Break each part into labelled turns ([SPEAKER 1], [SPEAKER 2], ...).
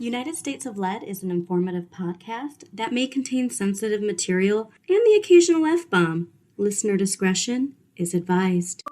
[SPEAKER 1] United States of Lead is an informative podcast that may contain sensitive material and the occasional F-bomb. Listener discretion is advised.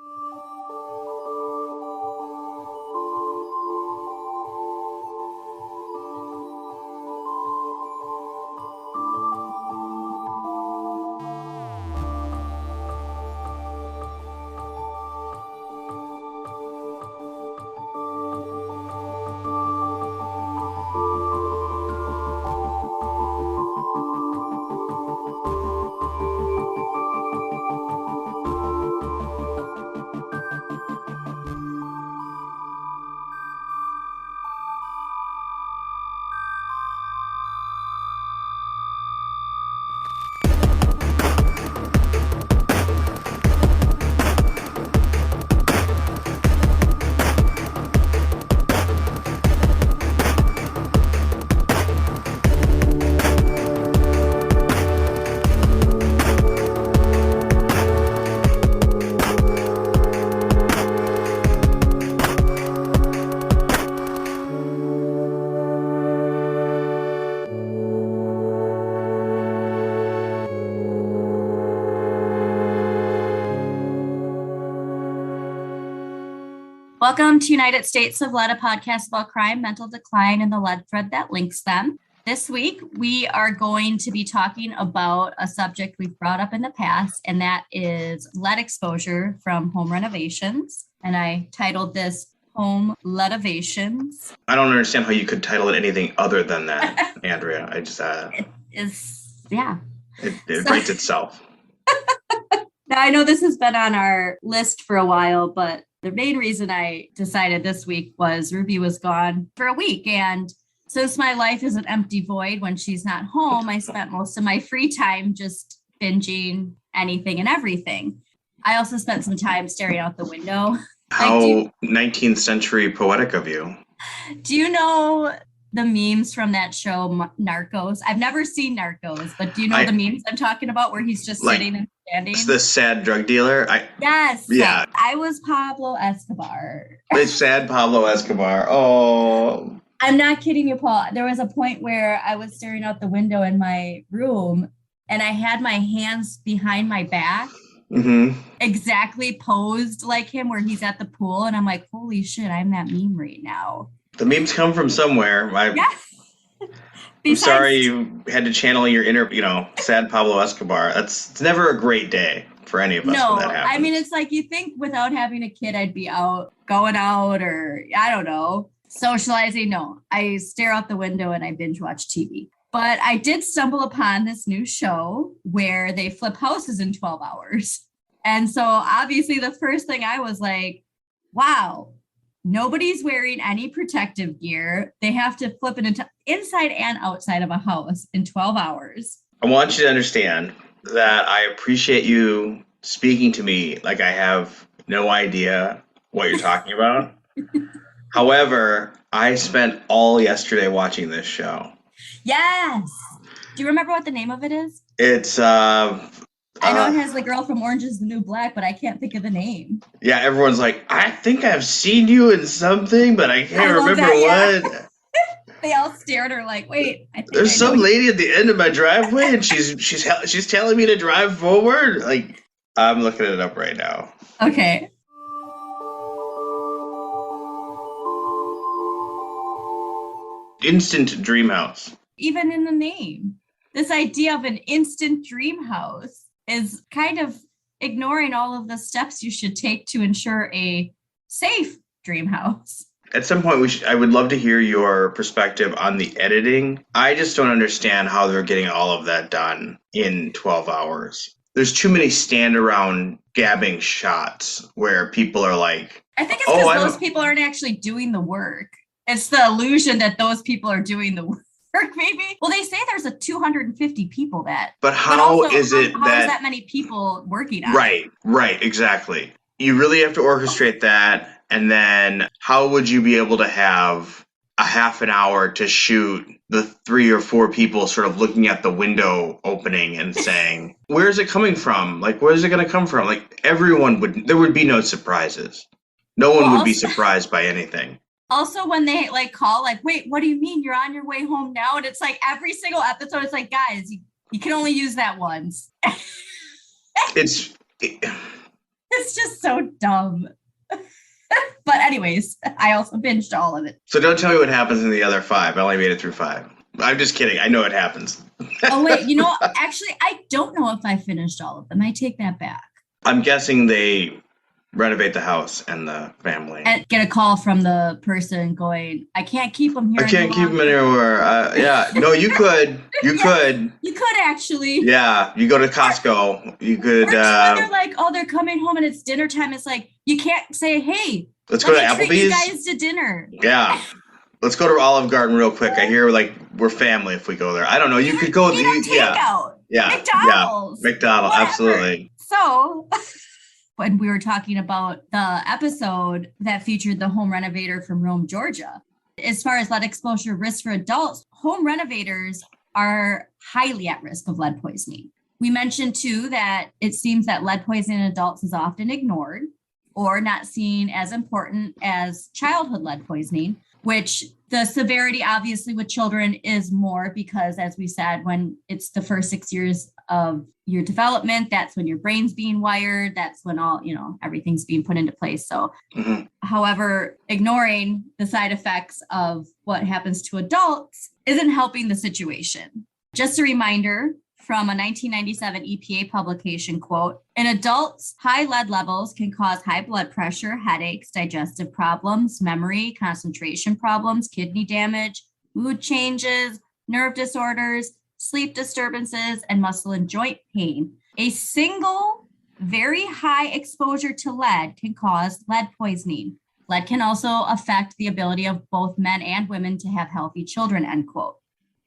[SPEAKER 1] Welcome to United States of Lead, a podcast about crime, mental decline, and the lead thread that links them. This week, we are going to be talking about a subject we've brought up in the past, and that is lead exposure from home renovations. And I titled this Home Leadovations.
[SPEAKER 2] I don't understand how you could title it anything other than that, Andrea. I just...
[SPEAKER 1] It is, yeah.
[SPEAKER 2] It writes itself.
[SPEAKER 1] Now, I know this has been on our list for a while, but the main reason I decided this week was Ruby was gone for a week. And since my life is an empty void when she's not home, I spent most of my free time just binging anything and everything. I also spent some time staring out the window.
[SPEAKER 2] How 19th century poetic of you.
[SPEAKER 1] Do you know the memes from that show, Narcos? I've never seen Narcos, but do you know the memes I'm talking about where he's just sitting and standing?
[SPEAKER 2] It's the sad drug dealer.
[SPEAKER 1] Yes.
[SPEAKER 2] Yeah.
[SPEAKER 1] I was Pablo Escobar.
[SPEAKER 2] It's sad Pablo Escobar. Oh.
[SPEAKER 1] I'm not kidding you, Paul. There was a point where I was staring out the window in my room and I had my hands behind my back.
[SPEAKER 2] Mm-hmm.
[SPEAKER 1] Exactly posed like him where he's at the pool. And I'm like, holy shit, I'm that meme right now.
[SPEAKER 2] The memes come from somewhere.
[SPEAKER 1] Yes.
[SPEAKER 2] I'm sorry you had to channel your inner, sad Pablo Escobar. It's never a great day for any of us when that happens.
[SPEAKER 1] I mean, it's like you think without having a kid, I'd be going out or, I don't know, socializing. No, I stare out the window and I binge watch TV. But I did stumble upon this new show where they flip houses in 12 hours. And so obviously the first thing I was like, wow. Nobody's wearing any protective gear. They have to flip it into inside and outside of a house in 12 hours.
[SPEAKER 2] I want you to understand that I appreciate you speaking to me like I have no idea what you're talking about. However, I spent all yesterday watching this show.
[SPEAKER 1] Yes. Do you remember what the name of it is?
[SPEAKER 2] It's
[SPEAKER 1] I know it has the girl from Orange is the New Black, but I can't think of the name.
[SPEAKER 2] Yeah, everyone's like, I think I've seen you in something, but I can't remember what.
[SPEAKER 1] They all stared at her like, wait, I think
[SPEAKER 2] there's some lady at the end of my driveway and she's telling me to drive forward. Like, I'm looking it up right now.
[SPEAKER 1] Okay.
[SPEAKER 2] Instant dream house.
[SPEAKER 1] Even in the name, this idea of an instant dream house is kind of ignoring all of the steps you should take to ensure a safe dream house.
[SPEAKER 2] At some point, I would love to hear your perspective on the editing. I just don't understand how they're getting all of that done in 12 hours. There's too many stand around gabbing shots where people are like,
[SPEAKER 1] I think it's because those people aren't actually doing the work. It's the illusion that those people are doing the work. Maybe. Well, they say there's 250 people that.
[SPEAKER 2] But how is
[SPEAKER 1] that many people working on it?
[SPEAKER 2] Right, exactly. You really have to orchestrate that, and then how would you be able to have a half an hour to shoot the 3 or 4 people sort of looking at the window opening and saying, "Where is it coming from? Like, where is it going to come from?" Like, there would be no surprises. No one would be surprised by anything.
[SPEAKER 1] Also, when they like call, like, wait, what do you mean you're on your way home now? And it's like every single episode, it's like, guys, you can only use that once.
[SPEAKER 2] It's
[SPEAKER 1] just so dumb. But anyways, I also binged all of it.
[SPEAKER 2] So don't tell me what happens in the other 5. I only made it through 5. I'm just kidding. I know it happens.
[SPEAKER 1] Oh, wait, actually, I don't know if I finished all of them. I take that back.
[SPEAKER 2] I'm guessing they renovate the house and the family.
[SPEAKER 1] And get a call from the person going, I can't keep them here.
[SPEAKER 2] I can't keep them anywhere. Yeah. No, you could. You could.
[SPEAKER 1] You could actually.
[SPEAKER 2] Yeah. You go to Costco. You could.
[SPEAKER 1] Or they're like, oh, they're coming home and it's dinner time. It's like, you can't say, hey,
[SPEAKER 2] let's go to Applebee's.
[SPEAKER 1] Treat you guys to dinner.
[SPEAKER 2] Yeah. Let's go to Olive Garden real quick. I hear like we're family if we go there. I don't know. You could go.
[SPEAKER 1] Takeout.
[SPEAKER 2] Yeah.
[SPEAKER 1] McDonald's.
[SPEAKER 2] Yeah. McDonald's.
[SPEAKER 1] Whatever.
[SPEAKER 2] Absolutely.
[SPEAKER 1] So when we were talking about the episode that featured the home renovator from Rome, Georgia, as far as lead exposure risk for adults, home renovators are highly at risk of lead poisoning. We mentioned too that it seems that lead poisoning in adults is often ignored or not seen as important as childhood lead poisoning, which the severity obviously with children is more because, as we said, when it's the first 6 years of your development, that's when your brain's being wired. That's when everything's being put into place. So, however, ignoring the side effects of what happens to adults isn't helping the situation. Just a reminder from a 1997 EPA publication, quote, in adults, high lead levels can cause high blood pressure, headaches, digestive problems, memory, concentration problems, kidney damage, mood changes, nerve disorders, sleep disturbances, and muscle and joint pain. A single very high exposure to lead can cause lead poisoning. Lead can also affect the ability of both men and women to have healthy children, end quote.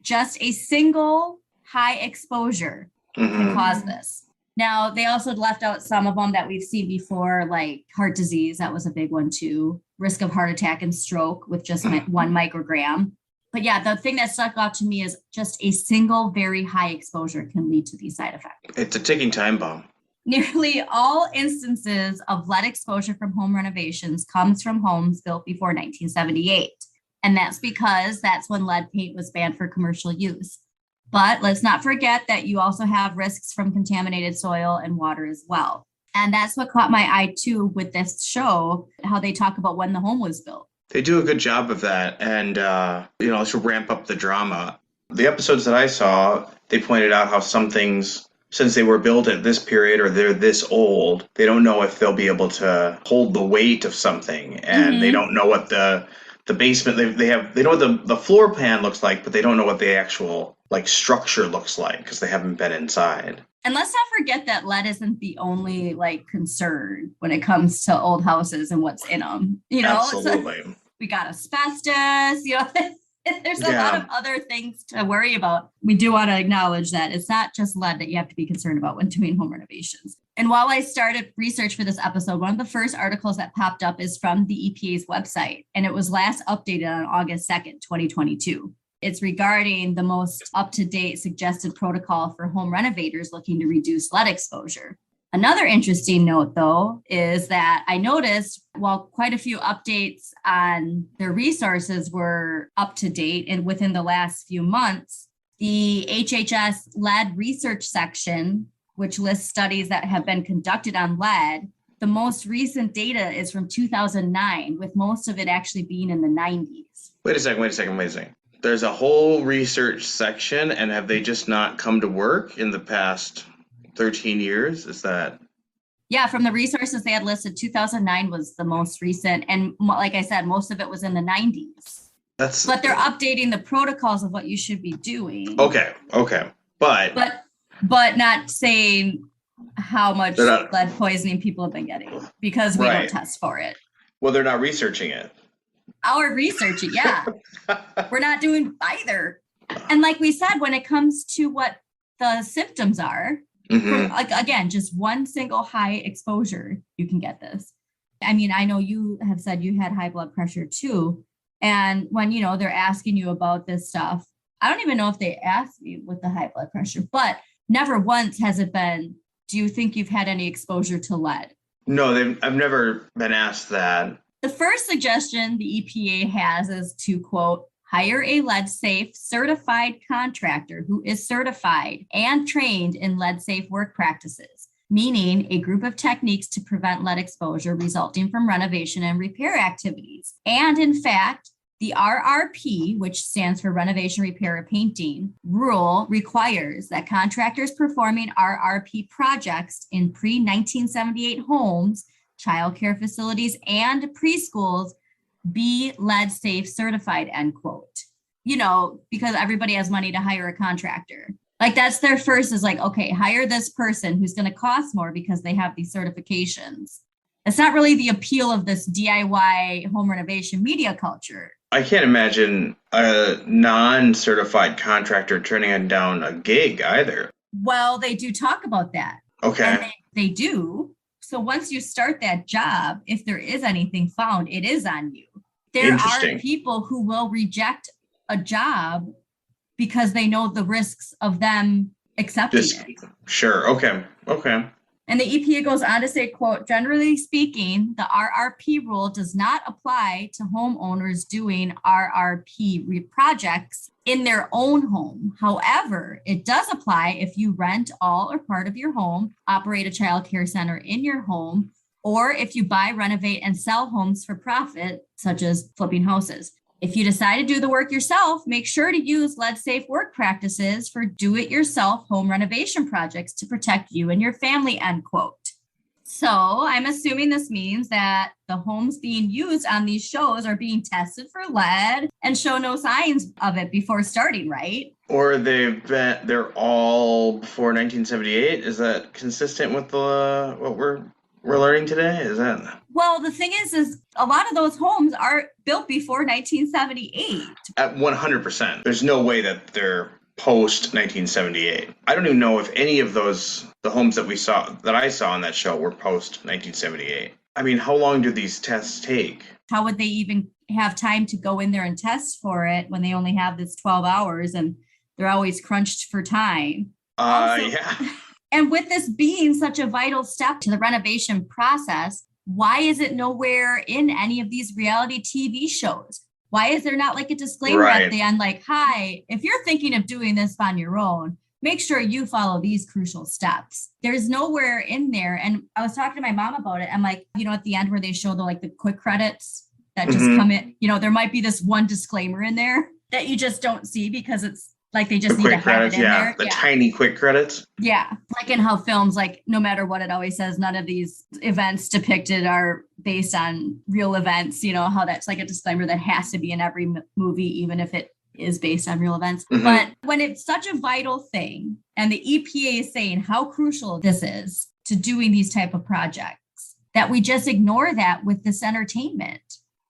[SPEAKER 1] Just a single high exposure can cause this. Now, they also left out some of them that we've seen before, like heart disease. That was a big one too. Risk of heart attack and stroke with just 1 microgram. But yeah, the thing that stuck out to me is just a single very high exposure can lead to these side effects.
[SPEAKER 2] It's a ticking time bomb.
[SPEAKER 1] Nearly all instances of lead exposure from home renovations comes from homes built before 1978. And that's because that's when lead paint was banned for commercial use. But let's not forget that you also have risks from contaminated soil and water as well. And that's what caught my eye too with this show, how they talk about when the home was built.
[SPEAKER 2] They do a good job of that. And, to ramp up the drama. The episodes that I saw, they pointed out how some things, since they were built at this period or they're this old, they don't know if they'll be able to hold the weight of something. And they don't know what the basement, they know what the floor plan looks like, but they don't know what the actual structure looks like because they haven't been inside.
[SPEAKER 1] And let's not forget that lead isn't the only concern when it comes to old houses and what's in them.
[SPEAKER 2] Absolutely.
[SPEAKER 1] So we got asbestos, there's a lot of other things to worry about. We do want to acknowledge that it's not just lead that you have to be concerned about when doing home renovations. And while I started research for this episode, one of the first articles that popped up is from the EPA's website, and it was last updated on August 2nd, 2022. It's regarding the most up-to-date suggested protocol for home renovators looking to reduce lead exposure. Another interesting note, though, is that I noticed while quite a few updates on their resources were up to date and within the last few months, the HHS lead research section, which lists studies that have been conducted on lead, the most recent data is from 2009, with most of it actually being in the 90s.
[SPEAKER 2] Wait a second. There's a whole research section, and have they just not come to work in the past 13 years? Is that?
[SPEAKER 1] Yeah, from the resources they had listed, 2009 was the most recent. And like I said, most of it was in the 90s. But they're updating the protocols of what you should be doing.
[SPEAKER 2] Okay.
[SPEAKER 1] But not saying how much lead poisoning people have been getting because we don't test for it.
[SPEAKER 2] Well, they're not researching it.
[SPEAKER 1] Our research, yeah. We're not doing either. And like we said, when it comes to what the symptoms are, again, just one single high exposure, you can get this. I mean, I know you have said you had high blood pressure too. And when, they're asking you about this stuff, I don't even know if they asked me with the high blood pressure, but never once has it been, do you think you've had any exposure to lead?
[SPEAKER 2] No, I've never been asked that.
[SPEAKER 1] The first suggestion the EPA has is to, quote, hire a lead safe certified contractor who is certified and trained in lead safe work practices, meaning a group of techniques to prevent lead exposure resulting from renovation and repair activities. And in fact, the RRP, which stands for renovation, repair, or painting, rule requires that contractors performing RRP projects in pre-1978 homes, childcare facilities, and preschools be lead safe certified, end quote. You know, because everybody has money to hire a contractor. Like that's their first is like, okay, hire this person who's going to cost more because they have these certifications. It's not really the appeal of this DIY home renovation media culture.
[SPEAKER 2] I can't imagine a non-certified contractor turning down a gig either.
[SPEAKER 1] Well, they do talk about that.
[SPEAKER 2] Okay.
[SPEAKER 1] And they do. So once you start that job, if there is anything found, it is on you. There are people who will reject a job because they know the risks of them accepting it.
[SPEAKER 2] Sure. Okay.
[SPEAKER 1] And the EPA goes on to say, quote, generally speaking, the RRP rule does not apply to homeowners doing RRP projects in their own home. However, it does apply if you rent all or part of your home, operate a child care center in your home, or if you buy, renovate, and sell homes for profit, such as flipping houses. If you decide to do the work yourself, make sure to use lead-safe work practices for do-it-yourself home renovation projects to protect you and your family, end quote. So I'm assuming this means that the homes being used on these shows are being tested for lead and show no signs of it before starting, right?
[SPEAKER 2] Or they're all before 1978. Is that consistent with what we're learning today? Is that?
[SPEAKER 1] Well, the thing is a lot of those homes are built before 1978.
[SPEAKER 2] At 100%. There's no way that they're post 1978. I don't even know if any of the homes that I saw on that show were post 1978. I mean, how long do these tests take?
[SPEAKER 1] How would they even have time to go in there and test for it when they only have this 12 hours and they're always crunched for time?
[SPEAKER 2] Yeah.
[SPEAKER 1] And with this being such a vital step to the renovation process, why is it nowhere in any of these reality TV shows? Why is there not like a disclaimer at the end, like, hi, if you're thinking of doing this on your own, make sure you follow these crucial steps. There's nowhere in there. And I was talking to my mom about it. I'm like, at the end where they show the quick credits that just come in, there might be this one disclaimer in there that you just don't see because it's like they just need to have it in there.
[SPEAKER 2] The tiny quick credits.
[SPEAKER 1] Yeah. Like in how films, like no matter what it always says, none of these events depicted are based on real events, how that's like a disclaimer that has to be in every movie, even if it is based on real events. Mm-hmm. But when it's such a vital thing and the EPA is saying how crucial this is to doing these type of projects, that we just ignore that with this entertainment,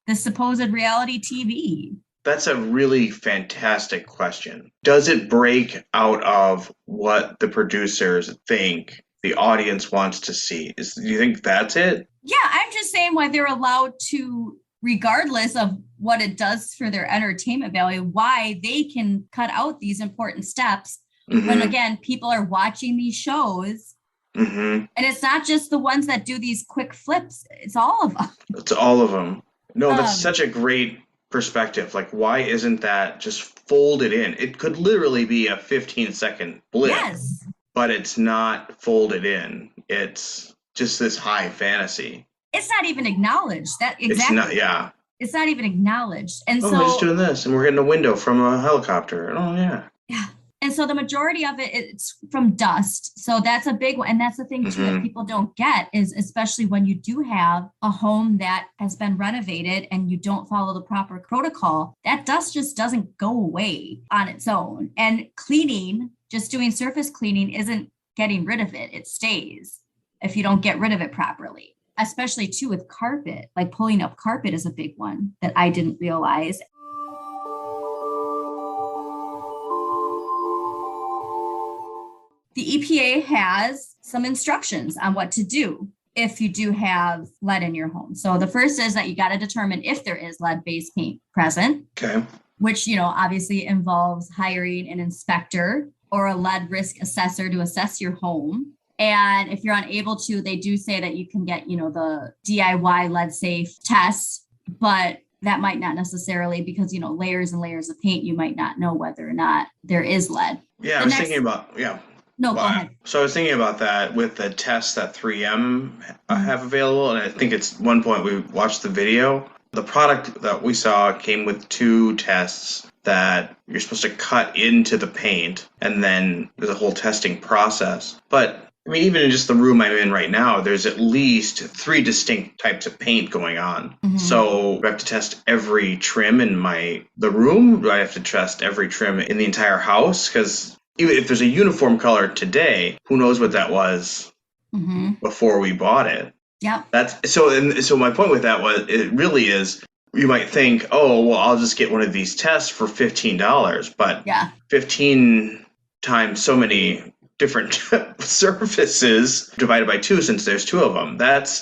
[SPEAKER 1] the supposed reality TV.
[SPEAKER 2] That's a really fantastic question. Does it break out of what the producers think the audience wants to see? Do you think that's it?
[SPEAKER 1] Yeah, I'm just saying why they're allowed to, regardless of what it does for their entertainment value, why they can cut out these important steps when, again, people are watching these shows. And it's not just the ones that do these quick flips. It's all of them.
[SPEAKER 2] It's all of them. No, that's such a great perspective. Like, why isn't that just folded in? It could literally be a 15-second blip. Yes. But it's not folded in. It's just this high fantasy.
[SPEAKER 1] It's not even acknowledged.
[SPEAKER 2] It's not, yeah.
[SPEAKER 1] It's not even acknowledged. And
[SPEAKER 2] we're just doing this and we're getting a window from a helicopter. Oh, yeah.
[SPEAKER 1] Yeah. And so the majority of it's from dust. So that's a big one. And that's the thing, too, that people don't get is, especially when you do have a home that has been renovated and you don't follow the proper protocol, that dust just doesn't go away on its own. And cleaning, just doing surface cleaning isn't getting rid of it. It stays if you don't get rid of it properly, especially, too, with carpet. Like pulling up carpet is a big one that I didn't realize. The EPA has some instructions on what to do if you do have lead in your home. So the first is that you got to determine if there is lead-based paint present, which, obviously involves hiring an inspector or a lead risk assessor to assess your home. And if you're unable to, they do say that you can get, the DIY lead safe tests but that might not necessarily, because, layers and layers of paint, you might not know whether or not there is lead.
[SPEAKER 2] Yeah, I was thinking about, yeah.
[SPEAKER 1] No,
[SPEAKER 2] Well,
[SPEAKER 1] go ahead.
[SPEAKER 2] So I was thinking about that with the tests that 3M
[SPEAKER 1] Mhm.
[SPEAKER 2] have available, and I think it's one point we watched the video. The product that we saw came with 2 tests that you're supposed to cut into the paint, and then there's a whole testing process. But I mean, even in just the room I'm in right now, there's at least 3 distinct types of paint going on.
[SPEAKER 1] Mhm.
[SPEAKER 2] So I have to test every trim in the room. Do I have to test every trim in the entire house? Because even if there's a uniform color today, who knows what that was before we bought it?
[SPEAKER 1] Yep.
[SPEAKER 2] So my point with that was, it really is, you might think, oh, well, I'll just get one of these tests for $15, but 15 times so many different surfaces divided by 2, since there's 2 of them, that's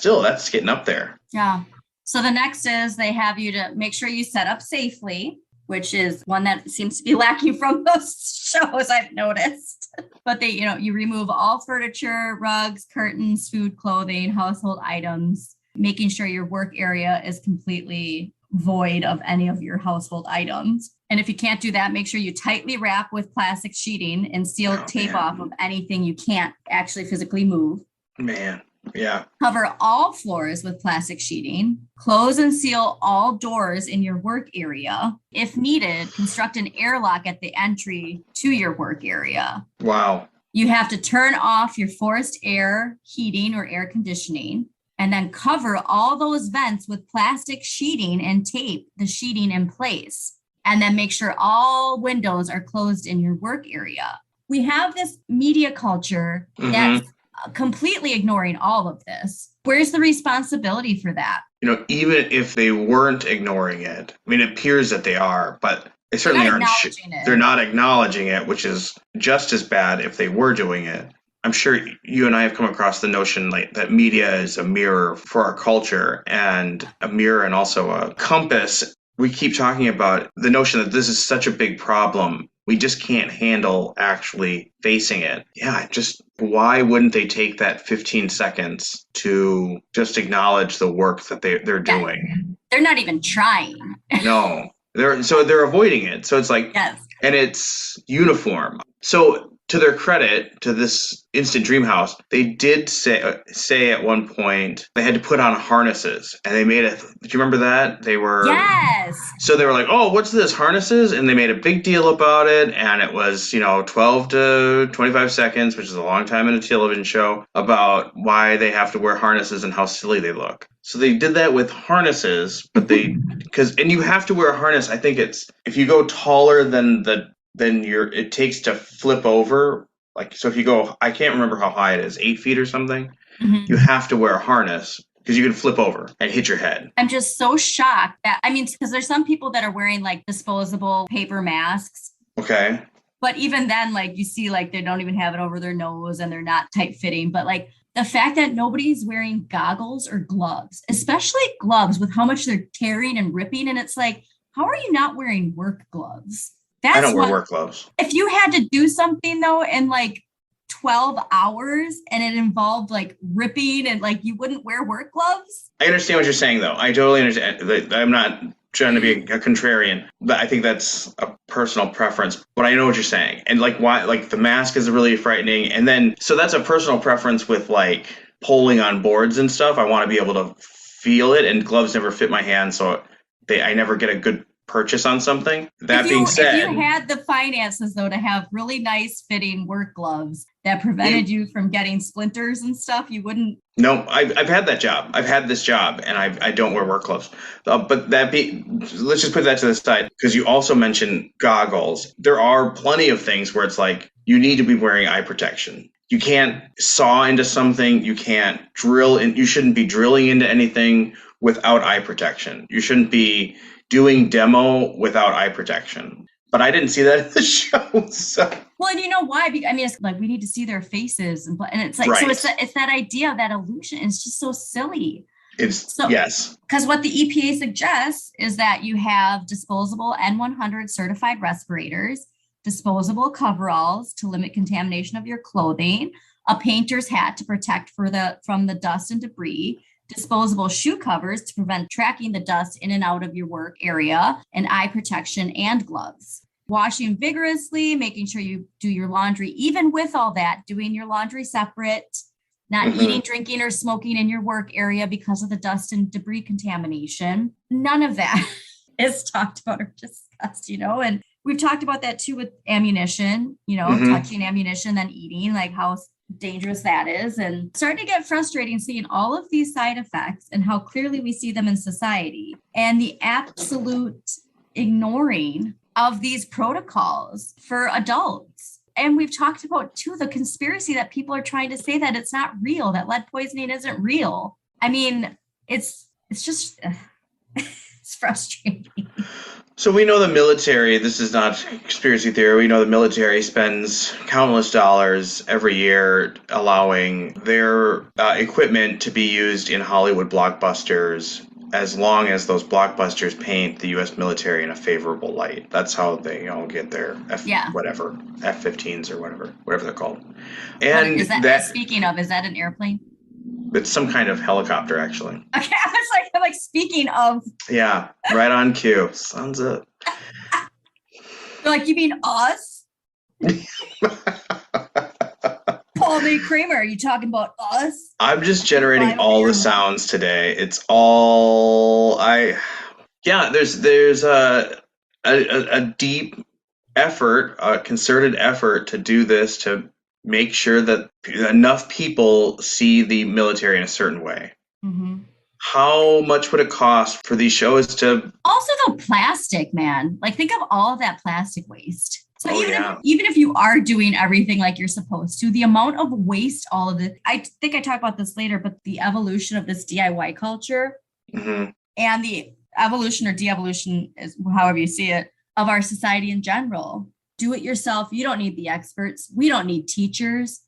[SPEAKER 2] getting up there.
[SPEAKER 1] Yeah. So the next is they have you to make sure you set up safely, which is one that seems to be lacking from most shows I've noticed. But you remove all furniture, rugs, curtains, food, clothing, household items, making sure your work area is completely void of any of your household items. And if you can't do that, make sure you tightly wrap with plastic sheeting and seal tape off of anything you can't actually physically move.
[SPEAKER 2] Man. Yeah.
[SPEAKER 1] Cover all floors with plastic sheeting. Close and seal all doors in your work area. If needed, construct an airlock at the entry to your work area.
[SPEAKER 2] Wow.
[SPEAKER 1] You have to turn off your forced air heating or air conditioning, and then cover all those vents with plastic sheeting and tape the sheeting in place. And then make sure all windows are closed in your work area. We have this media culture that's completely ignoring all of this. Where's the responsibility for that?
[SPEAKER 2] Even if they weren't ignoring it, I mean, it appears that they are, but they certainly aren't. They're not acknowledging it, which is just as bad if they were doing it. I'm sure you and I have come across the notion that media is a mirror for our culture, and a mirror and also a compass. We keep talking about the notion that this is such a big problem. We just can't handle actually facing it. Yeah, why wouldn't they take that 15 seconds to just acknowledge the work that they're doing?
[SPEAKER 1] They're not even trying.
[SPEAKER 2] No, they're avoiding it. So it's like,
[SPEAKER 1] yes.
[SPEAKER 2] And it's uniform. So to their credit, to this Instant Dream House, they did say at one point they had to put on harnesses, and they made it. Do you remember that?
[SPEAKER 1] Yes.
[SPEAKER 2] So they were like, "Oh, what's this, harnesses?" And they made a big deal about it, and it was 12 to 25 seconds, which is a long time in a television show, about why they have to wear harnesses and how silly they look. So they did that with harnesses, but and you have to wear a harness. I think it's if you go taller than it takes to flip over. Like, so if you go, I can't remember how high it is, 8 feet or something, you have to wear a harness because you can flip over and hit your head.
[SPEAKER 1] I'm just so shocked because there's some people that are wearing like disposable paper masks.
[SPEAKER 2] Okay.
[SPEAKER 1] But even then, you see, they don't even have it over their nose and they're not tight fitting. But the fact that nobody's wearing goggles or gloves, especially gloves with how much they're tearing and ripping. And it's like, how are you not wearing work gloves?
[SPEAKER 2] I don't wear work gloves.
[SPEAKER 1] If you had to do something though in 12 hours and it involved ripping and you wouldn't wear work gloves.
[SPEAKER 2] I understand what you're saying though. I totally understand. I'm not trying to be a contrarian, but I think that's a personal preference. But I know what you're saying. And why the mask is really frightening. And then so that's a personal preference with pulling on boards and stuff. I want to be able to feel it, and gloves never fit my hand, so I never get a good purchase on something. That being said,
[SPEAKER 1] if you had the finances though to have really nice fitting work gloves that prevented you from getting splinters and stuff, you wouldn't.
[SPEAKER 2] No, I've had that job. I've had this job, and I don't wear work gloves. But let's just put that to the side, because you also mentioned goggles. There are plenty of things where it's you need to be wearing eye protection. You can't saw into something. You can't drill, and you shouldn't be drilling into anything without eye protection. You shouldn't be doing demo without eye protection. But I didn't see that in the show. So. Well,
[SPEAKER 1] and you know why? I mean, it's we need to see their faces, and it's right. So it's that idea, that illusion is just so silly.
[SPEAKER 2] Yes.
[SPEAKER 1] Because what the EPA suggests is that you have disposable N100 certified respirators, disposable coveralls to limit contamination of your clothing, a painter's hat to protect from the dust and debris, disposable shoe covers to prevent tracking the dust in and out of your work area, and eye protection and gloves. Washing vigorously, making sure you do your laundry, even with all that, doing your laundry separate, not eating, drinking, or smoking in your work area because of the dust and debris contamination. None of that is talked about or discussed, and we've talked about that too with ammunition, touching ammunition, then eating, like how dangerous that is, and starting to get frustrating seeing all of these side effects and how clearly we see them in society and the absolute ignoring of these protocols for adults. And we've talked about too the conspiracy that people are trying to say that it's not real, that lead poisoning isn't real. I mean, it's just it's frustrating.
[SPEAKER 2] So we know the military, this is not conspiracy theory, we know the military spends countless dollars every year allowing their equipment to be used in Hollywood blockbusters as long as those blockbusters paint the U.S. military in a favorable light. That's how they all get their F-15s or whatever they're called. And
[SPEAKER 1] speaking of, is that an airplane?
[SPEAKER 2] It's some kind of helicopter, actually.
[SPEAKER 1] Okay, I'm like speaking of.
[SPEAKER 2] Yeah, right on cue. Sounds it.
[SPEAKER 1] They're like, you mean us? Paul Lee Kramer, are you talking about us?
[SPEAKER 2] I'm just generating all the sounds today. It's all there's a deep effort, a concerted effort to do this, to make sure that enough people see the military in a certain way. Mm-hmm. How much would it cost for these shows to... Also
[SPEAKER 1] the plastic, man. Like, think of all of that plastic waste. So even if you are doing everything like you're supposed to, the amount of waste, all of it, I think I talk about this later, but the evolution of this DIY culture and the evolution or de-evolution, is however you see it, of our society in general. Do it yourself. You don't need the experts. We don't need teachers.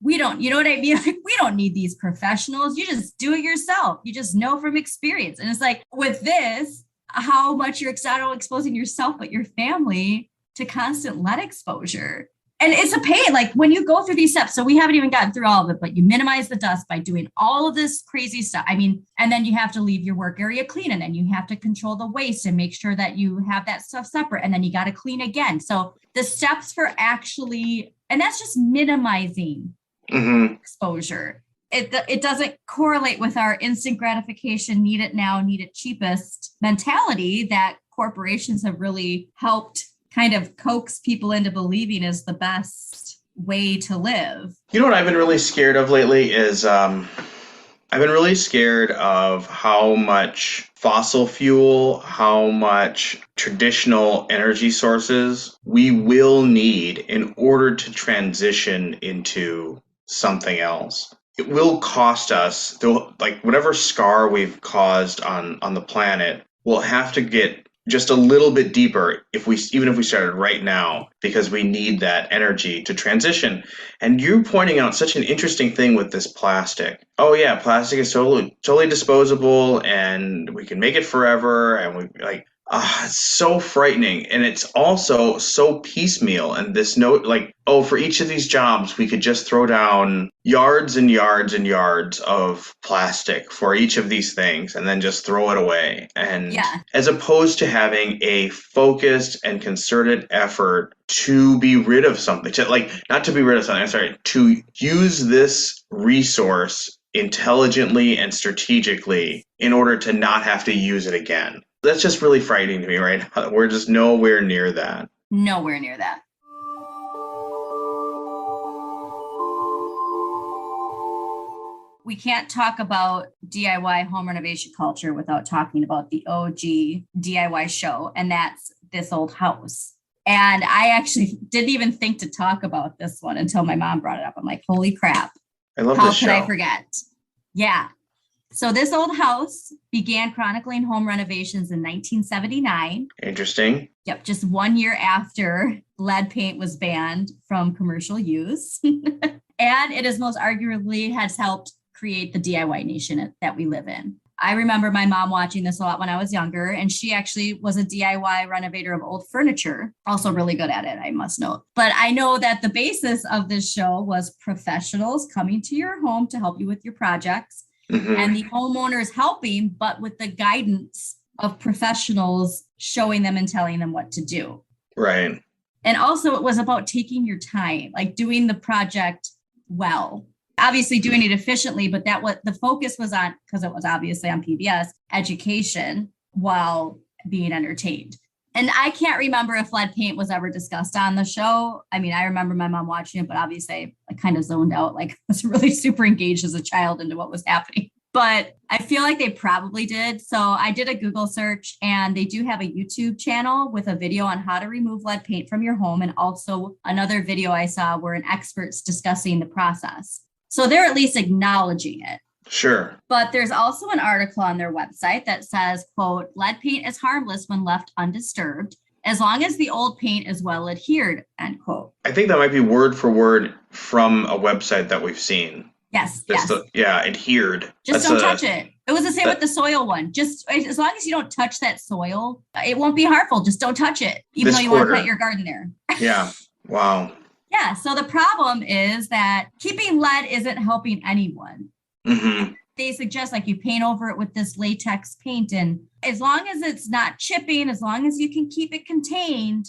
[SPEAKER 1] We don't, you know what I mean? Like, we don't need these professionals. You just do it yourself. You just know from experience. And it's like with this, how much you're not only exposing yourself, but your family to constant lead exposure. And it's a pain. Like when you go through these steps, so we haven't even gotten through all of it, but you minimize the dust by doing all of this crazy stuff. I mean, and then you have to leave your work area clean, and then you have to control the waste and make sure that you have that stuff separate, and then you got to clean again. So the steps for actually, and that's just minimizing exposure. It doesn't correlate with our instant gratification, need it now, need it cheapest mentality that corporations have really helped kind of coax people into believing is the best way to live.
[SPEAKER 2] You know what I've been really scared of lately is I've been really scared of how much fossil fuel, how much traditional energy sources we will need in order to transition into something else. It will cost us, like whatever scar we've caused on the planet, we'll have to get just a little bit deeper even if we started right now, because we need that energy to transition. And you're pointing out such an interesting thing with this plastic. Oh yeah, plastic is totally disposable, and we can make it forever, and it's so frightening. And it's also so piecemeal. And this note, like, for each of these jobs, we could just throw down yards and yards and yards of plastic for each of these things and then just throw it away. And as opposed to having a focused and concerted effort to be rid of something, to use this resource intelligently and strategically in order to not have to use it again. That's just really frightening to me right now. We're just nowhere near that.
[SPEAKER 1] Nowhere near that. We can't talk about DIY home renovation culture without talking about the OG DIY show, and that's This Old House. And I actually didn't even think to talk about this one until my mom brought it up. I'm like, holy crap.
[SPEAKER 2] I love this show.
[SPEAKER 1] How could I forget? Yeah. So This Old House began chronicling home renovations in 1979.
[SPEAKER 2] Interesting.
[SPEAKER 1] Yep, just 1 year after lead paint was banned from commercial use. And it is most arguably has helped create the DIY nation that we live in. I remember my mom watching this a lot when I was younger, and she actually was a DIY renovator of old furniture, also really good at it, I must note. But I know that the basis of this show was professionals coming to your home to help you with your projects. and the homeowners helping, but with the guidance of professionals showing them and telling them what to do.
[SPEAKER 2] Right.
[SPEAKER 1] And also it was about taking your time, like doing the project well, obviously doing it efficiently, but that what the focus was on, because it was obviously on PBS, education while being entertained. And I can't remember if lead paint was ever discussed on the show. I mean, I remember my mom watching it, but obviously I kind of zoned out, like I was really super engaged as a child into what was happening. But I feel like they probably did. So I did a Google search, and they do have a YouTube channel with a video on how to remove lead paint from your home. And also another video I saw where an expert's discussing the process. So they're at least acknowledging it.
[SPEAKER 2] Sure.
[SPEAKER 1] But there's also an article on their website that says, quote, lead paint is harmless when left undisturbed, as long as the old paint is well adhered, end quote.
[SPEAKER 2] I think that might be word for word from a website that we've seen.
[SPEAKER 1] Yes.
[SPEAKER 2] Adhered.
[SPEAKER 1] Just don't touch it. It was the same with the soil one. Just as long as you don't touch that soil, it won't be harmful. Just don't touch it, even though you want to plant your garden there.
[SPEAKER 2] Yeah. Wow.
[SPEAKER 1] Yeah. So the problem is that keeping lead isn't helping anyone.
[SPEAKER 2] Mm-hmm.
[SPEAKER 1] They suggest like you paint over it with this latex paint, and as long as it's not chipping, as long as you can keep it contained,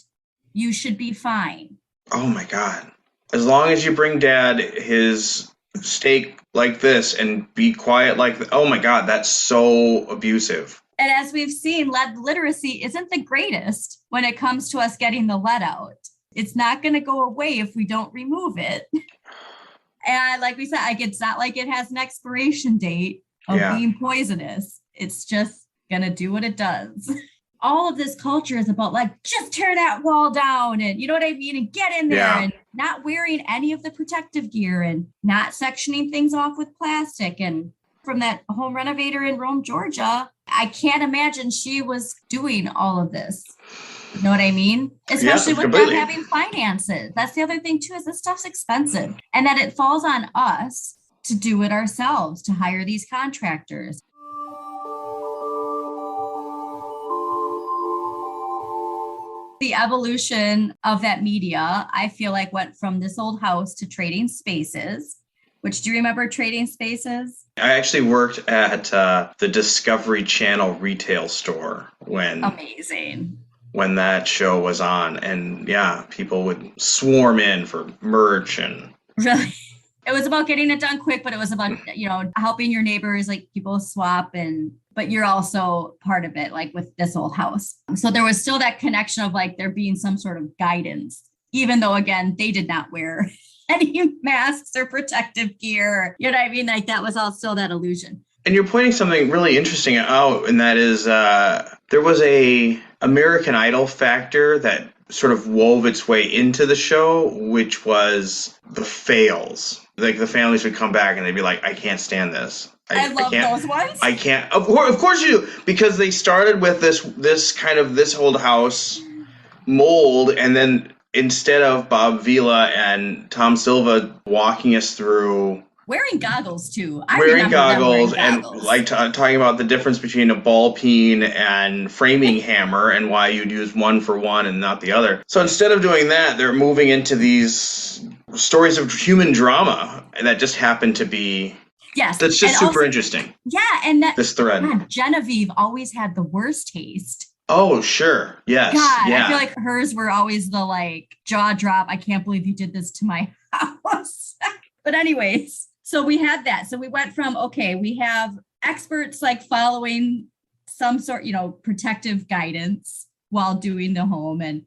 [SPEAKER 1] you should be fine.
[SPEAKER 2] Oh my God. As long as you bring Dad his steak like this and be quiet oh my God, that's so abusive.
[SPEAKER 1] And as we've seen, lead literacy isn't the greatest when it comes to us getting the lead out. It's not going to go away if we don't remove it. And like we said, like it's not like it has an expiration date of being poisonous. It's just going to do what it does. All of this culture is about like, just tear that wall down and you know what I mean? And get in there and not wearing any of the protective gear and not sectioning things off with plastic. And from that home renovator in Rome, Georgia, I can't imagine she was doing all of this. You know what I mean? Especially with not having finances. That's the other thing too, is this stuff's expensive and that it falls on us to do it ourselves, to hire these contractors. The evolution of that media, I feel like went from This Old House to Trading Spaces, which, do you remember Trading Spaces?
[SPEAKER 2] I actually worked at the Discovery Channel retail store when that show was on. And people would swarm in for merch and...
[SPEAKER 1] Really? It was about getting it done quick, but it was about, helping your neighbors, like people swap but you're also part of it, like with This Old House. So there was still that connection of like there being some sort of guidance, even though, again, they did not wear any masks or protective gear. You know what I mean? Like that was all still that illusion.
[SPEAKER 2] And you're pointing something really interesting out, and that is there was a American Idol factor that sort of wove its way into the show, which was the fails. Like the families would come back and they'd be like, I can't stand this.
[SPEAKER 1] I love those ones.
[SPEAKER 2] I can't. Of course you do, because they started with this kind of This Old House mold, and then instead of Bob Vila and Tom Silva walking us through
[SPEAKER 1] wearing goggles too,
[SPEAKER 2] wearing goggles and like talking about the difference between a ball peen and framing hammer and why you'd use one for one and not the other. So instead of doing that, they're moving into these stories of human drama that just happen to be.
[SPEAKER 1] Yes.
[SPEAKER 2] That's just super interesting.
[SPEAKER 1] Yeah. And
[SPEAKER 2] this thread.
[SPEAKER 1] God, Genevieve always had the worst taste.
[SPEAKER 2] Oh, sure. Yes.
[SPEAKER 1] God, I feel like hers were always the like jaw drop. I can't believe you did this to my house. But anyways, so we had that. So we went from, okay, we have experts like following some sort, protective guidance while doing the home. And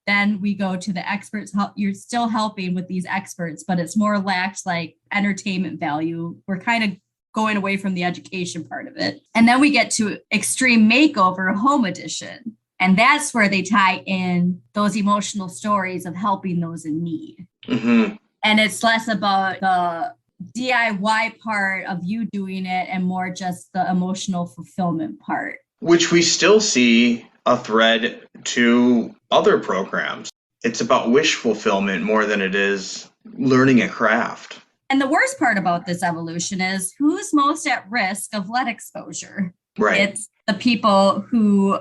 [SPEAKER 1] then we go to the experts. You're still helping with these experts, but it's more lax like entertainment value. We're kind of going away from the education part of it. And then we get to Extreme Makeover Home Edition. And that's where they tie in those emotional stories of helping those in need.
[SPEAKER 2] Mm-hmm.
[SPEAKER 1] And it's less about the DIY part of you doing it and more just the emotional fulfillment part.
[SPEAKER 2] Which we still see a thread to other programs. It's about wish fulfillment more than it is learning a craft.
[SPEAKER 1] And the worst part about this evolution is who's most at risk of lead exposure?
[SPEAKER 2] Right.
[SPEAKER 1] It's the people who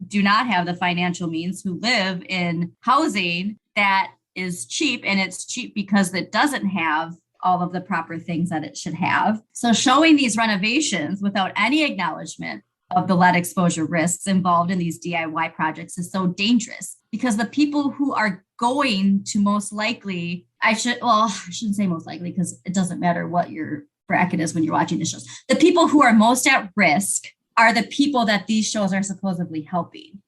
[SPEAKER 1] do not have the financial means, who live in housing that is cheap, and it's cheap because it doesn't have all of the proper things that it should have. So showing these renovations without any acknowledgement of the lead exposure risks involved in these DIY projects is so dangerous, because the people who are going to most likely, I shouldn't say most likely, because it doesn't matter what your bracket is when you're watching the shows. The people who are most at risk are the people that these shows are supposedly helping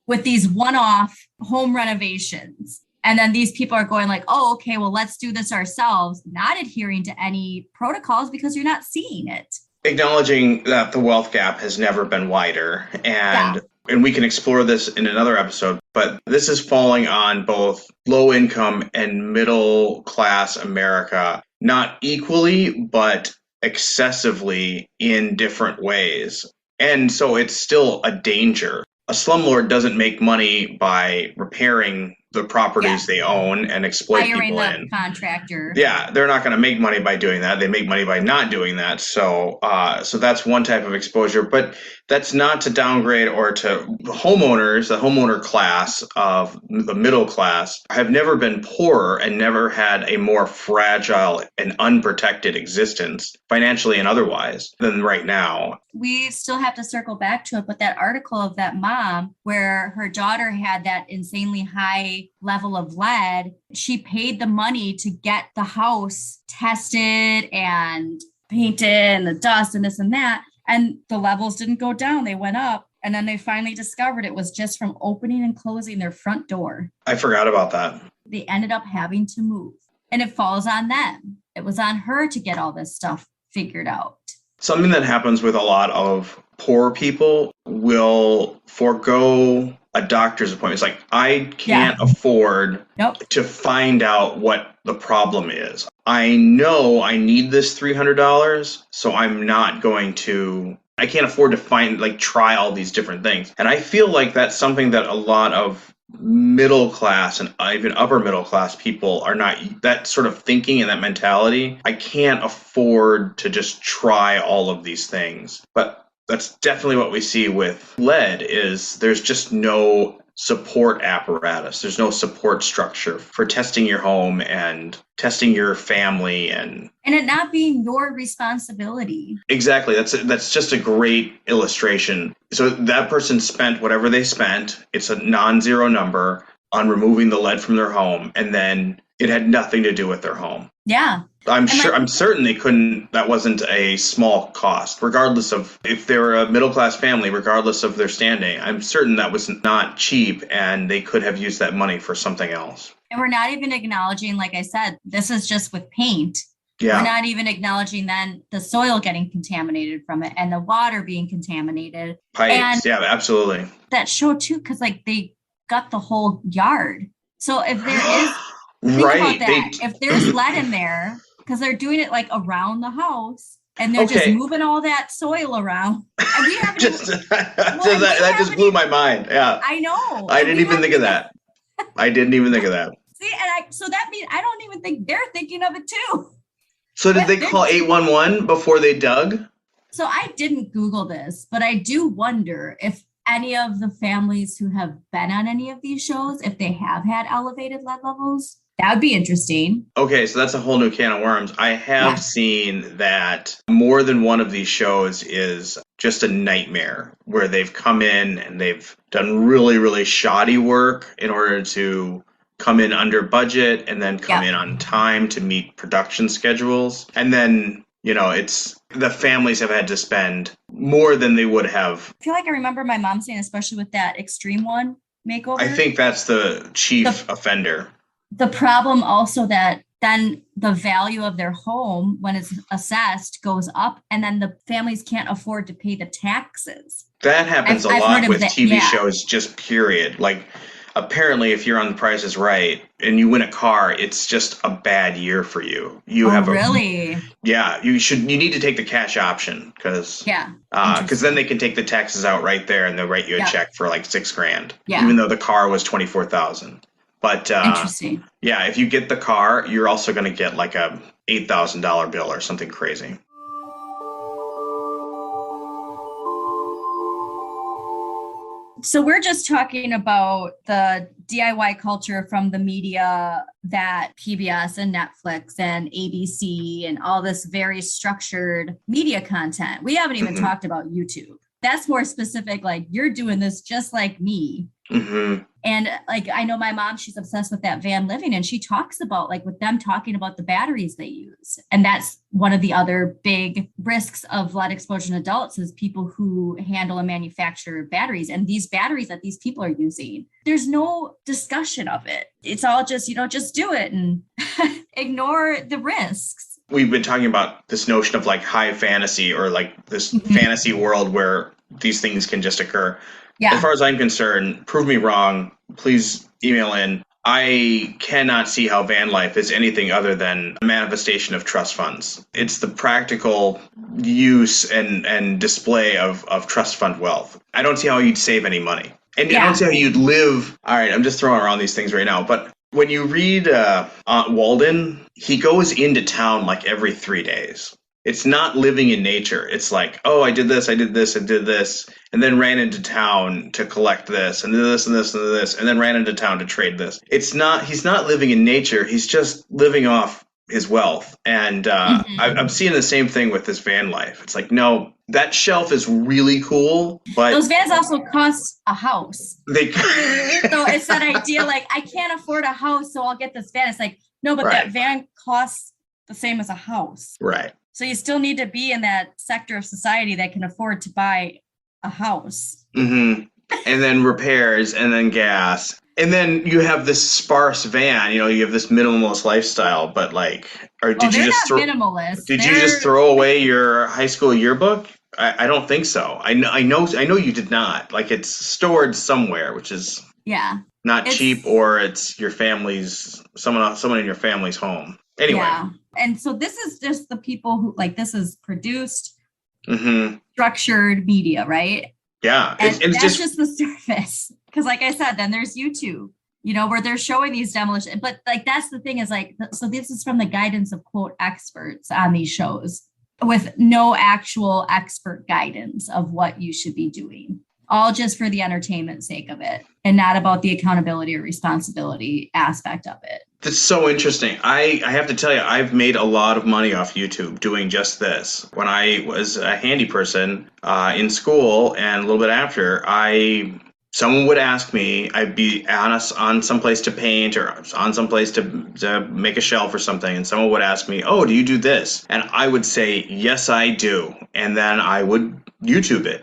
[SPEAKER 1] with these one-off home renovations. And then these people are going like, oh, okay, well, let's do this ourselves, not adhering to any protocols because you're not seeing it.
[SPEAKER 2] Acknowledging that the wealth gap has never been wider. And we can explore this in another episode, but this is falling on both low income and middle class America, not equally, but excessively in different ways. And so it's still a danger. A slumlord doesn't make money by repairing the properties they own and exploit people in.
[SPEAKER 1] Contractor.
[SPEAKER 2] Yeah, they're not going to make money by doing that. They make money by not doing that. So that's one type of exposure. But that's not to downgrade or to homeowners. The homeowner class of the middle class have never been poorer and never had a more fragile and unprotected existence, financially and otherwise, than right now.
[SPEAKER 1] We still have to circle back to it, but that article of that mom where her daughter had that insanely high level of lead, she paid the money to get the house tested and painted and the dust and this and that. And the levels didn't go down. They went up. And then they finally discovered it was just from opening and closing their front door.
[SPEAKER 2] I forgot about that.
[SPEAKER 1] They ended up having to move. And it falls on them. It was on her to get all this stuff figured out.
[SPEAKER 2] Something that happens with a lot of poor people will forego a doctor's appointment. It's like, I can't afford to find out what the problem is. I know I need this $300, so I'm not going to, I can't afford to try all these different things. And I feel like that's something that a lot of middle class and even upper middle class people are not, that sort of thinking and that mentality. I can't afford to just try all of these things. But that's definitely what we see with lead is there's just no support apparatus. There's no support structure for testing your home and testing your family and
[SPEAKER 1] it not being your responsibility.
[SPEAKER 2] Exactly. That's just a great illustration. So that person spent whatever they spent. It's a non-zero number on removing the lead from their home, and then it had nothing to do with their home.
[SPEAKER 1] Yeah.
[SPEAKER 2] I'm certain they couldn't, that wasn't a small cost, regardless of if they were a middle-class family, regardless of their standing. I'm certain that was not cheap and they could have used that money for something else.
[SPEAKER 1] And we're not even acknowledging, like I said, this is just with paint.
[SPEAKER 2] Yeah.
[SPEAKER 1] We're not even acknowledging then the soil getting contaminated from it and the water being contaminated.
[SPEAKER 2] Pipes, yeah, absolutely.
[SPEAKER 1] That show too, because like they got the whole yard. So if there is, think
[SPEAKER 2] right,
[SPEAKER 1] about that. If there's lead in there, because they're doing it like around the house and they're just moving all that soil around. And we haven't
[SPEAKER 2] that just blew my mind. Yeah.
[SPEAKER 1] I know.
[SPEAKER 2] I didn't even think of that. I didn't even think of that.
[SPEAKER 1] See, so that means I don't even think they're thinking of it too.
[SPEAKER 2] So did they call 811 before they dug?
[SPEAKER 1] So I didn't Google this, but I do wonder if any of the families who have been on any of these shows, if they have had elevated lead levels. That would be interesting. Okay,
[SPEAKER 2] so that's a whole new can of worms. I have seen that more than one of these shows is just a nightmare where they've come in and they've done really, really shoddy work in order to come in under budget and then come in on time to meet production schedules. And then, it's the families have had to spend more than they would have.
[SPEAKER 1] I feel like I remember my mom saying, especially with that Extreme One makeover.
[SPEAKER 2] I think that's the chief offender.
[SPEAKER 1] The problem also that then the value of their home when it's assessed goes up and then the families can't afford to pay the taxes.
[SPEAKER 2] That happens a lot with TV shows, just period. Like apparently if you're on The Price is Right and you win a car, it's just a bad year for you.
[SPEAKER 1] Really?
[SPEAKER 2] Yeah, you need to take the cash option because then they can take the taxes out right there and they'll write you a check for like $6,000. Yeah. Even though the car was $24,000. But
[SPEAKER 1] interesting.
[SPEAKER 2] Yeah, if you get the car, you're also going to get like a $8,000 bill or something crazy.
[SPEAKER 1] So we're just talking about the DIY culture from the media that PBS and Netflix and ABC and all this very structured media content. We haven't even talked about YouTube. That's more specific, like you're doing this just like me. And like, I know my mom, she's obsessed with that van living, and she talks about like with them talking about the batteries they use. And that's one of the other big risks of lead exposure in adults is people who handle and manufacture batteries. And these batteries that these people are using, there's no discussion of it. It's all just, just do it and ignore the risks.
[SPEAKER 2] We've been talking about this notion of like high fantasy or like this fantasy world where these things can just occur. Yeah. As far as I'm concerned, prove me wrong, please email in. I cannot see how van life is anything other than a manifestation of trust funds. It's the practical use and display of trust fund wealth. I don't see how you'd save any money. And I don't see how you'd live. All right, I'm just throwing around these things right now. But when you read Aunt Walden, he goes into town like every 3 days. It's not living in nature. It's like, oh, I did this, and then ran into town to collect this, and this, and this, and this, and then ran into town to trade this. He's not living in nature. He's just living off his wealth. And I'm seeing the same thing with this van life. It's like, no, that shelf is really cool, but
[SPEAKER 1] those vans also cost a house. So it's that idea, like, I can't afford a house, so I'll get this van. It's like, no, but that van costs the same as a house.
[SPEAKER 2] Right.
[SPEAKER 1] So you still need to be in that sector of society that can afford to buy a house.
[SPEAKER 2] And then repairs, and then gas. And then you have this sparse van, you have this minimalist lifestyle, but like, or did you just
[SPEAKER 1] minimalist?
[SPEAKER 2] Did you just throw away your high school yearbook? I don't think so. I know you did not. Like, it's stored somewhere, which is not cheap, or it's your family's someone in your family's home. Anyway.
[SPEAKER 1] Yeah. And so this is just the people who, like, this is produced, structured media, right?
[SPEAKER 2] Yeah.
[SPEAKER 1] And that's just the surface. Because like I said, then there's YouTube, where they're showing these demolition. But like, that's the thing is like, so this is from the guidance of quote experts on these shows with no actual expert guidance of what you should be doing. All just for the entertainment sake of it and not about the accountability or responsibility aspect of it.
[SPEAKER 2] That's so interesting. I have to tell you, I've made a lot of money off YouTube doing just this. When I was a handy person in school and a little bit after, someone would ask me, I'd be on someplace to paint or on someplace to make a shelf or something, and someone would ask me, oh, do you do this? And I would say, yes, I do. And then I would YouTube it.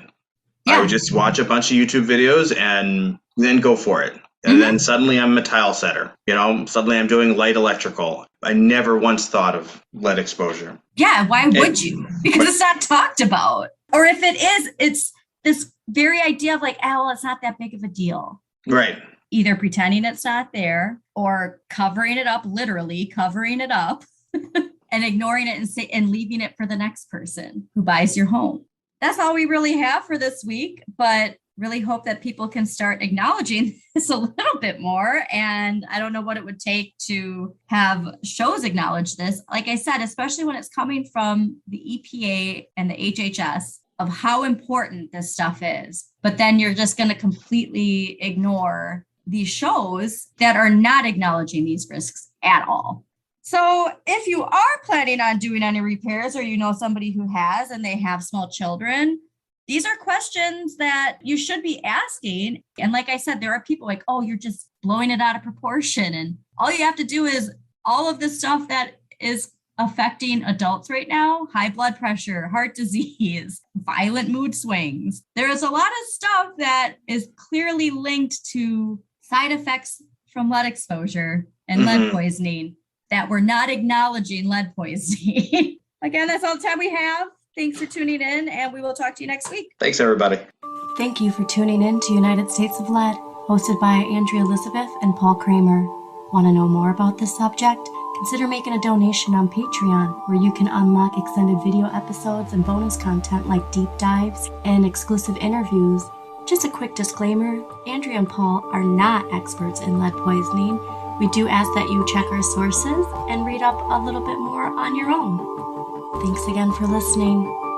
[SPEAKER 2] Yeah. I would just watch a bunch of YouTube videos and then go for it. And then suddenly I'm a tile setter. Suddenly I'm doing light electrical. I never once thought of lead exposure.
[SPEAKER 1] Yeah, why would you? Because it's not talked about. Or if it is, it's this very idea of like, well, it's not that big of a deal.
[SPEAKER 2] Right.
[SPEAKER 1] Either pretending it's not there or covering it up, literally covering it up and ignoring it and leaving it for the next person who buys your home. That's all we really have for this week, but really hope that people can start acknowledging this a little bit more. And I don't know what it would take to have shows acknowledge this. Like I said, especially when it's coming from the EPA and the HHS of how important this stuff is. But then you're just going to completely ignore these shows that are not acknowledging these risks at all. So if you are planning on doing any repairs or somebody who has and they have small children, these are questions that you should be asking. And like I said, there are people like, oh, you're just blowing it out of proportion. And all you have to do is all of this stuff that is affecting adults right now, high blood pressure, heart disease, violent mood swings. There is a lot of stuff that is clearly linked to side effects from lead exposure and lead poisoning that we're not acknowledging lead poisoning. Again, that's all the time we have. Thanks for tuning in, and we will talk to you next week.
[SPEAKER 2] Thanks, everybody.
[SPEAKER 1] Thank you for tuning in to United States of Lead, hosted by Andrea Elizabeth and Paul Kramer. Want to know more about this subject? Consider making a donation on Patreon, where you can unlock extended video episodes and bonus content like deep dives and exclusive interviews. Just a quick disclaimer, Andrea and Paul are not experts in lead poisoning. We do ask that you check our sources and read up a little bit more on your own. Thanks again for listening.